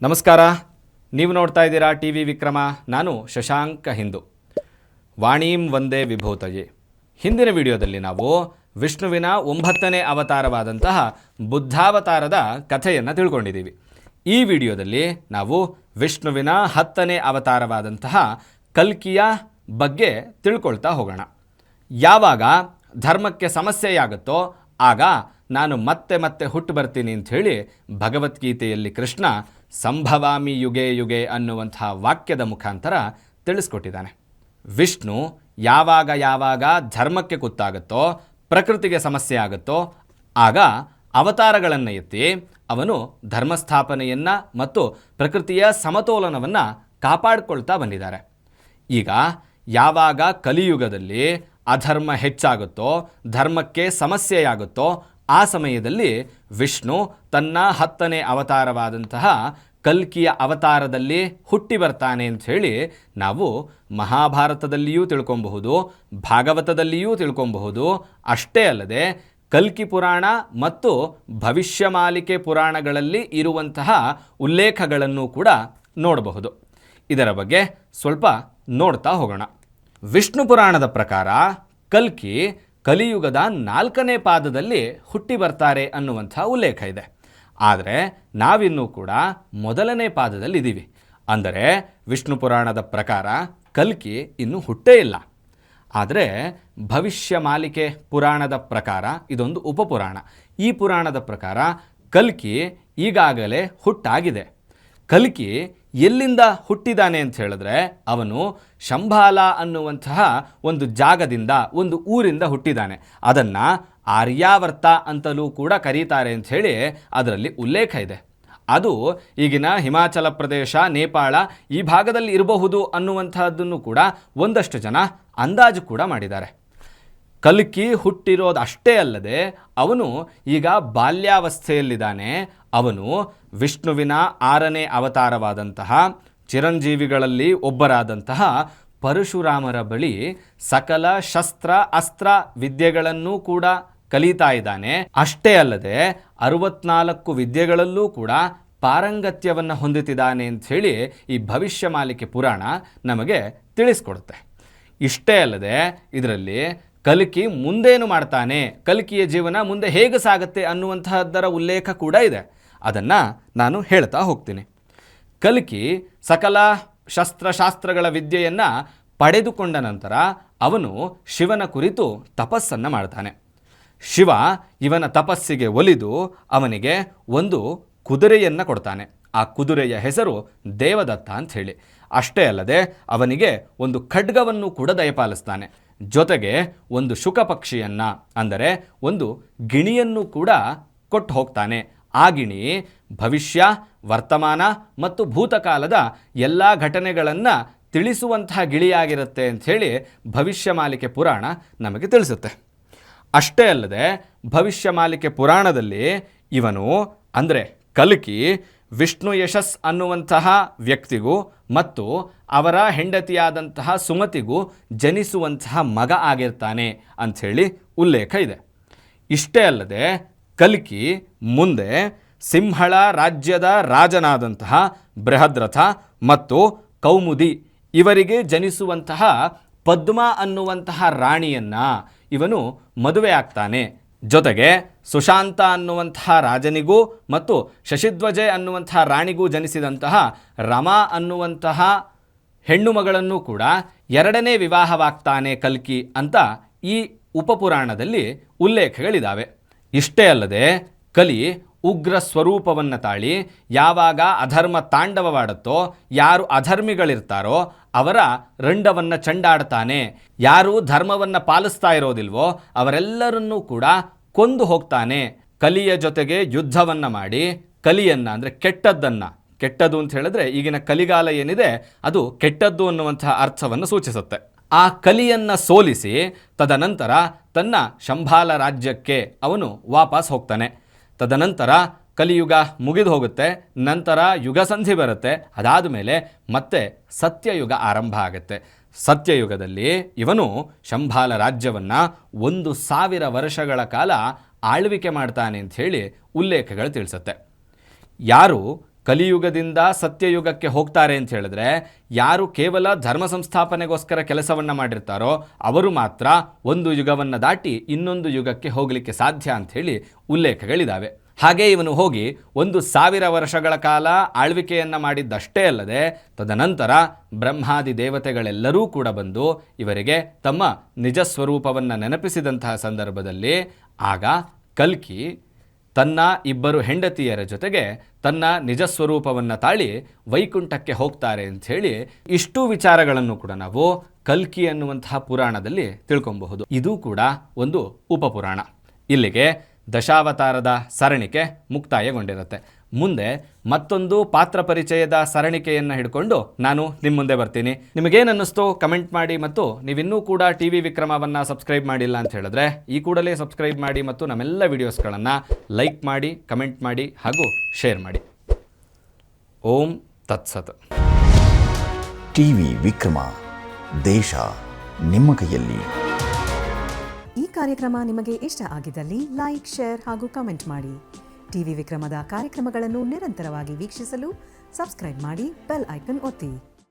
ನಮಸ್ಕಾರ. ನೀವು ನೋಡ್ತಾ ಇದ್ದೀರಾ ಟಿ ವಿ ವಿಕ್ರಮ. ನಾನು ಶಶಾಂಕ ಹಿಂದೂ. ವಾಣೀಂ ವಂದೇ ವಿಭೂತಯೇ. ಹಿಂದಿನ ವಿಡಿಯೋದಲ್ಲಿ ನಾವು ವಿಷ್ಣುವಿನ 9ನೇ ಅವತಾರವಾದಂತಹ ಬುದ್ಧಾವತಾರದ ಕಥೆಯನ್ನು ತಿಳ್ಕೊಂಡಿದ್ದೀವಿ. ಈ ವಿಡಿಯೋದಲ್ಲಿ ನಾವು ವಿಷ್ಣುವಿನ 10ನೇ ಅವತಾರವಾದಂತಹ ಕಲ್ಕಿಯ ಬಗ್ಗೆ ತಿಳ್ಕೊಳ್ತಾ ಹೋಗೋಣ. ಯಾವಾಗ ಧರ್ಮಕ್ಕೆ ಸಮಸ್ಯೆಯಾಗುತ್ತೋ ಆಗ ನಾನು ಮತ್ತೆ ಹುಟ್ಟು ಬರ್ತೀನಿ ಅಂಥೇಳಿ ಭಗವದ್ಗೀತೆಯಲ್ಲಿ ಕೃಷ್ಣ ಸಂಭವಾಮಿ ಯುಗೆ ಯುಗೆ ಅನ್ನುವಂತಹ ವಾಕ್ಯದ ಮುಖಾಂತರ ತಿಳಿಸ್ಕೊಟ್ಟಿದ್ದಾನೆ. ವಿಷ್ಣು ಯಾವಾಗ ಧರ್ಮಕ್ಕೆ ಕುತ್ತಾಗುತ್ತೋ, ಪ್ರಕೃತಿಗೆ ಸಮಸ್ಯೆ ಆಗುತ್ತೋ ಆಗ ಅವತಾರಗಳನ್ನು ಎತ್ತಿ ಅವನು ಧರ್ಮಸ್ಥಾಪನೆಯನ್ನು ಮತ್ತು ಪ್ರಕೃತಿಯ ಸಮತೋಲನವನ್ನು ಕಾಪಾಡಿಕೊಳ್ತಾ ಬಂದಿದ್ದಾರೆ. ಈಗ ಯಾವಾಗ ಕಲಿಯುಗದಲ್ಲಿ ಅಧರ್ಮ ಹೆಚ್ಚಾಗುತ್ತೋ, ಧರ್ಮಕ್ಕೆ ಸಮಸ್ಯೆಯಾಗುತ್ತೋ ಆ ಸಮಯದಲ್ಲಿ ವಿಷ್ಣು ತನ್ನ 10ನೇ ಅವತಾರವಾದಂತಹ ಕಲ್ಕಿಯ ಅವತಾರದಲ್ಲಿ ಹುಟ್ಟಿ ಬರ್ತಾನೆ ಅಂಥೇಳಿ ನಾವು ಮಹಾಭಾರತದಲ್ಲಿಯೂ ತಿಳ್ಕೊಬಹುದು, ಭಾಗವತದಲ್ಲಿಯೂ ತಿಳ್ಕೊಬಹುದು. ಅಷ್ಟೇ ಅಲ್ಲದೆ ಕಲ್ಕಿ ಪುರಾಣ ಮತ್ತು ಭವಿಷ್ಯಮಾಲಿಕೆ ಪುರಾಣಗಳಲ್ಲಿ ಇರುವಂತಹ ಉಲ್ಲೇಖಗಳನ್ನು ಕೂಡ ನೋಡಬಹುದು. ಇದರ ಬಗ್ಗೆ ಸ್ವಲ್ಪ ನೋಡ್ತಾ ಹೋಗೋಣ. ವಿಷ್ಣು ಪುರಾಣದ ಪ್ರಕಾರ ಕಲ್ಕಿ ಕಲಿಯುಗದ 4ನೇ ಪಾದದಲ್ಲಿ ಹುಟ್ಟಿ ಬರ್ತಾರೆ ಅನ್ನುವಂಥ ಉಲ್ಲೇಖ ಇದೆ. ಆದರೆ ನಾವಿನ್ನೂ ಕೂಡ 1ನೇ ಪಾದದಲ್ಲಿ ಇದ್ದೀವಿ. ಅಂದರೆ ವಿಷ್ಣು ಪುರಾಣದ ಪ್ರಕಾರ ಕಲ್ಕಿ ಇನ್ನೂ ಹುಟ್ಟೇ ಇಲ್ಲ. ಆದರೆ ಭವಿಷ್ಯ ಮಾಲಿಕೆ ಪುರಾಣದ ಪ್ರಕಾರ ಇದೊಂದು ಉಪಪುರಾಣ. ಈ ಪುರಾಣದ ಪ್ರಕಾರ ಕಲ್ಕಿ ಈಗಾಗಲೇ ಹುಟ್ಟಾಗಿದೆ. ಕಲ್ಕಿ ಎಲ್ಲಿಂದ ಹುಟ್ಟಿದಾನೆ ಅಂತ ಹೇಳಿದ್ರೆ ಅವನು ಶಂಭಾಲ ಅನ್ನುವಂತಹ ಒಂದು ಜಾಗದಿಂದ, ಒಂದು ಊರಿಂದ ಹುಟ್ಟಿದ್ದಾನೆ. ಅದನ್ನು ಆರ್ಯಾವರ್ತ ಅಂತಲೂ ಕೂಡ ಕರೀತಾರೆ ಅಂಥೇಳಿ ಅದರಲ್ಲಿ ಉಲ್ಲೇಖ ಇದೆ. ಅದು ಈಗಿನ ಹಿಮಾಚಲ ಪ್ರದೇಶ, ನೇಪಾಳ ಈ ಭಾಗದಲ್ಲಿ ಇರಬಹುದು ಅನ್ನುವಂತಹದ್ದನ್ನು ಕೂಡ ಒಂದಷ್ಟು ಜನ ಅಂದಾಜು ಕೂಡ ಮಾಡಿದ್ದಾರೆ. ಕಲ್ಕಿ ಹುಟ್ಟಿರೋದು ಅಷ್ಟೇ ಅಲ್ಲದೆ ಅವನು ಈಗ ಬಾಲ್ಯಾವಸ್ಥೆಯಲ್ಲಿದ್ದಾನೆ. ಅವನು ವಿಷ್ಣುವಿನ 6ನೇ ಅವತಾರವಾದಂತಹ ಚಿರಂಜೀವಿಗಳಲ್ಲಿ ಒಬ್ಬರಾದಂತಹ ಪರಶುರಾಮರ ಬಳಿ ಸಕಲ ಶಸ್ತ್ರ ಅಸ್ತ್ರ ವಿದ್ಯೆಗಳನ್ನೂ ಕೂಡ ಕಲಿತಾ ಇದ್ದಾನೆ. ಅಷ್ಟೇ ಅಲ್ಲದೆ 64 ವಿದ್ಯೆಗಳಲ್ಲೂ ಕೂಡ ಪಾರಂಗತ್ಯವನ್ನು ಹೊಂದುತ್ತಿದ್ದಾನೆ ಅಂಥೇಳಿ ಈ ಭವಿಷ್ಯ ಮಾಲಿಕೆ ಪುರಾಣ ನಮಗೆ ತಿಳಿಸ್ಕೊಡುತ್ತೆ. ಇಷ್ಟೇ ಅಲ್ಲದೆ ಇದರಲ್ಲಿ ಕಲ್ಕಿ ಮುಂದೇನು ಮಾಡ್ತಾನೆ, ಕಲ್ಕಿಯ ಜೀವನ ಮುಂದೆ ಹೇಗೆ ಸಾಗುತ್ತೆ ಅನ್ನುವಂತಹದ್ದರ ಉಲ್ಲೇಖ ಕೂಡ ಇದೆ. ಅದನ್ನು ನಾನು ಹೇಳ್ತಾ ಹೋಗ್ತೀನಿ. ಕಲ್ಕಿ ಸಕಲ ಶಸ್ತ್ರಶಾಸ್ತ್ರಗಳ ವಿದ್ಯೆಯನ್ನು ಪಡೆದುಕೊಂಡ ನಂತರ ಅವನು ಶಿವನ ಕುರಿತು ತಪಸ್ಸನ್ನು ಮಾಡ್ತಾನೆ. ಶಿವ ಇವನ ತಪಸ್ಸಿಗೆ ಒಲಿದು ಅವನಿಗೆ ಒಂದು ಕುದುರೆಯನ್ನು ಕೊಡ್ತಾನೆ. ಆ ಕುದುರೆಯ ಹೆಸರು ದೇವದತ್ತ ಅಂತ ಹೇಳಿ. ಅಷ್ಟೇ ಅಲ್ಲದೆ ಅವನಿಗೆ ಒಂದು ಖಡ್ಗವನ್ನು ಕೂಡ ದಯಪಾಲಿಸ್ತಾನೆ. ಜೊತೆಗೆ ಒಂದು ಶುಕ ಪಕ್ಷಿಯನ್ನು, ಅಂದರೆ ಒಂದು ಗಿಣಿಯನ್ನು ಕೂಡ ಕೊಟ್ಟು ಹೋಗ್ತಾನೆ. ಆ ಗಿಣಿ ಭವಿಷ್ಯ, ವರ್ತಮಾನ ಮತ್ತು ಭೂತಕಾಲದ ಎಲ್ಲ ಘಟನೆಗಳನ್ನು ತಿಳಿಸುವಂತಹ ಗಿಳಿಯಾಗಿರುತ್ತೆ ಅಂಥೇಳಿ ಭವಿಷ್ಯ ಮಾಲಿಕೆ ಪುರಾಣ ನಮಗೆ ತಿಳಿಸುತ್ತೆ. ಅಷ್ಟೇ ಅಲ್ಲದೆ ಭವಿಷ್ಯ ಮಾಲಿಕೆ ಪುರಾಣದಲ್ಲಿ ಇವನು ಅಂದರೆ ಕಲ್ಕಿ ವಿಷ್ಣು ಯಶಸ್ ಅನ್ನುವಂತಹ ವ್ಯಕ್ತಿಗೂ ಮತ್ತು ಅವರ ಹೆಂಡತಿಯಾದಂತಹ ಸುಮತಿಗೂ ಜನಿಸುವಂತಹ ಮಗ ಆಗಿರ್ತಾನೆ ಅಂಥೇಳಿ ಉಲ್ಲೇಖ ಇದೆ. ಇಷ್ಟೇ ಅಲ್ಲದೆ ಕಲ್ಕಿ ಮುಂದೆ ಸಿಂಹಳ ರಾಜ್ಯದ ರಾಜನಾದಂತಹ ಬೃಹದ್ರಥ ಮತ್ತು ಕೌಮುದಿ ಇವರಿಗೆ ಜನಿಸುವಂತಹ ಪದ್ಮ ಅನ್ನುವಂತಹ ರಾಣಿಯನ್ನು ಇವನು ಮದುವೆ ಆಗ್ತಾನೆ. ಜೊತೆಗೆ ಸುಶಾಂತ ಅನ್ನುವಂತಹ ರಾಜನಿಗೂ ಮತ್ತು ಶಶಿಧ್ವಜೆ ಅನ್ನುವಂತಹ ರಾಣಿಗೂ ಜನಿಸಿದಂತಹ ರಮಾ ಅನ್ನುವಂತಹ ಹೆಣ್ಣು ಮಗಳನ್ನು ಕೂಡ 2ನೇ ವಿವಾಹವಾಗ್ತಾನೆ ಕಲ್ಕಿ ಅಂತ ಈ ಉಪಪುರಾಣದಲ್ಲಿ ಉಲ್ಲೇಖಗಳಿದ್ದಾವೆ. ಇಷ್ಟೇ ಅಲ್ಲದೆ ಕಲಿ ಉಗ್ರ ಸ್ವರೂಪವನ್ನು ತಾಳಿ ಯಾವಾಗ ಅಧರ್ಮ ತಾಂಡವವಾಡುತ್ತೋ, ಯಾರು ಅಧರ್ಮಿಗಳಿರ್ತಾರೋ ಅವರ ರಂಡವನ್ನು ಚಂಡಾಡ್ತಾನೆ. ಯಾರು ಧರ್ಮವನ್ನು ಪಾಲಿಸ್ತಾ ಇರೋದಿಲ್ವೋ ಅವರೆಲ್ಲರನ್ನೂ ಕೂಡ ಕೊಂದು ಹೋಗ್ತಾನೆ. ಕಲಿಯ ಜೊತೆಗೆ ಯುದ್ಧವನ್ನು ಮಾಡಿ ಕಲಿಯನ್ನು, ಅಂದರೆ ಕೆಟ್ಟದ್ದನ್ನು, ಕೆಟ್ಟದ್ದು ಅಂತ ಹೇಳಿದ್ರೆ ಈಗಿನ ಕಲಿಗಾಲ ಏನಿದೆ ಅದು ಕೆಟ್ಟದ್ದು ಅನ್ನುವಂತಹ ಅರ್ಥವನ್ನು ಸೂಚಿಸುತ್ತೆ. ಆ ಕಲಿಯನ್ನು ಸೋಲಿಸಿ ತದನಂತರ ತನ್ನ ಶಂಭಾಲ ರಾಜ್ಯಕ್ಕೆ ಅವನು ವಾಪಸ್ ಹೋಗ್ತಾನೆ. ತದನಂತರ ಕಲಿಯುಗ ಮುಗಿದು ಹೋಗುತ್ತೆ. ನಂತರ ಯುಗಸಂಧಿ ಬರುತ್ತೆ. ಅದಾದ ಮೇಲೆ ಮತ್ತೆ ಸತ್ಯಯುಗ ಆರಂಭ ಆಗುತ್ತೆ. ಸತ್ಯಯುಗದಲ್ಲಿ ಇವನು ಶಂಭಾಲ ರಾಜ್ಯವನ್ನು 1000 ವರ್ಷಗಳ ಕಾಲ ಆಳ್ವಿಕೆ ಮಾಡ್ತಾನೆ ಅಂಥೇಳಿ ಉಲ್ಲೇಖಗಳು ತಿಳಿಸುತ್ತೆ. ಯಾರು ಕಲಿಯುಗದಿಂದ ಸತ್ಯಯುಗಕ್ಕೆ ಹೋಗ್ತಾರೆ ಅಂತ ಹೇಳಿದ್ರೆ ಯಾರು ಕೇವಲ ಧರ್ಮ ಸಂಸ್ಥಾಪನೆಗೋಸ್ಕರ ಕೆಲಸವನ್ನು ಮಾಡಿರ್ತಾರೋ ಅವರು ಮಾತ್ರ ಒಂದು ಯುಗವನ್ನು ದಾಟಿ ಇನ್ನೊಂದು ಯುಗಕ್ಕೆ ಹೋಗಲಿಕ್ಕೆ ಸಾಧ್ಯ ಅಂಥೇಳಿ ಉಲ್ಲೇಖಗಳಿದ್ದಾವೆ. ಹಾಗೆ ಇವನು ಹೋಗಿ 1000 ವರ್ಷಗಳ ಕಾಲ ಆಳ್ವಿಕೆಯನ್ನು ಮಾಡಿದ್ದಷ್ಟೇ ಅಲ್ಲದೆ ತದನಂತರ ಬ್ರಹ್ಮಾದಿ ದೇವತೆಗಳೆಲ್ಲರೂ ಕೂಡ ಬಂದು ಇವರಿಗೆ ತಮ್ಮ ನಿಜ ಸ್ವರೂಪವನ್ನು ನೆನಪಿಸಿದಂತಹ ಸಂದರ್ಭದಲ್ಲಿ ಆಗ ಕಲ್ಕಿ ತನ್ನ 2 ಹೆಂಡತಿಯರ ಜೊತೆಗೆ ತನ್ನ ನಿಜ ಸ್ವರೂಪವನ್ನು ತಾಳಿ ವೈಕುಂಠಕ್ಕೆ ಹೋಗ್ತಾರೆ ಅಂಥೇಳಿ ಇಷ್ಟು ವಿಚಾರಗಳನ್ನು ಕೂಡ ನಾವು ಕಲ್ಕಿ ಅನ್ನುವಂತಹ ಪುರಾಣದಲ್ಲಿ ತಿಳ್ಕೊಬಹುದು. ಇದು ಕೂಡ ಒಂದು ಉಪಪುರಾಣ. ಇಲ್ಲಿಗೆ ದಶಾವತಾರದ ಸರಣಿಕೆ ಮುಕ್ತಾಯಗೊಂಡಿರುತ್ತೆ. ಮುಂದೆ ಮತ್ತೊಂದು ಪಾತ್ರ ಪರಿಚಯದ ಸರಣಿಕೆಯನ್ನು ಹಿಡ್ಕೊಂಡು ನಾನು ನಿಮ್ಮ ಮುಂದೆ ಬರ್ತೀನಿ. ನಿಮಗೇನನ್ನಿಸ್ತೋ ಕಮೆಂಟ್ ಮಾಡಿ, ಮತ್ತು ನೀವಿನ್ನೂ ಕೂಡ ಟಿವಿ ವಿಕ್ರಮವನ್ನು ಸಬ್ಸ್ಕ್ರೈಬ್ ಮಾಡಿಲ್ಲ ಅಂತ ಹೇಳಿದ್ರೆ ಈ ಕೂಡಲೇ ಸಬ್ಸ್ಕ್ರೈಬ್ ಮಾಡಿ ಮತ್ತು ನಮ್ಮೆಲ್ಲ ವಿಡಿಯೋಸ್ಗಳನ್ನು ಲೈಕ್ ಮಾಡಿ, ಕಮೆಂಟ್ ಮಾಡಿ ಹಾಗೂ ಶೇರ್ ಮಾಡಿ. ಓಂ ತತ್ಸತ್. ಟಿವಿ ವಿಕ್ರಮ, ದೇಶ ನಿಮ್ಮ ಕೈಯಲ್ಲಿ. ಈ ಕಾರ್ಯಕ್ರಮ ನಿಮಗೆ ಇಷ್ಟ ಆಗಿದ್ದಲ್ಲಿ ಲೈಕ್, ಶೇರ್ ಹಾಗೂ ಕಮೆಂಟ್ ಮಾಡಿ. ಟಿವಿ ವಿಕ್ರಮದ ಕಾರ್ಯಕ್ರಮಗಳನ್ನು ನಿರಂತರವಾಗಿ ವೀಕ್ಷಿಸಲು ಸಬ್ಸ್ಕ್ರೈಬ್ ಮಾಡಿ, ಬೆಲ್ ಐಕನ್ ಒತ್ತಿ.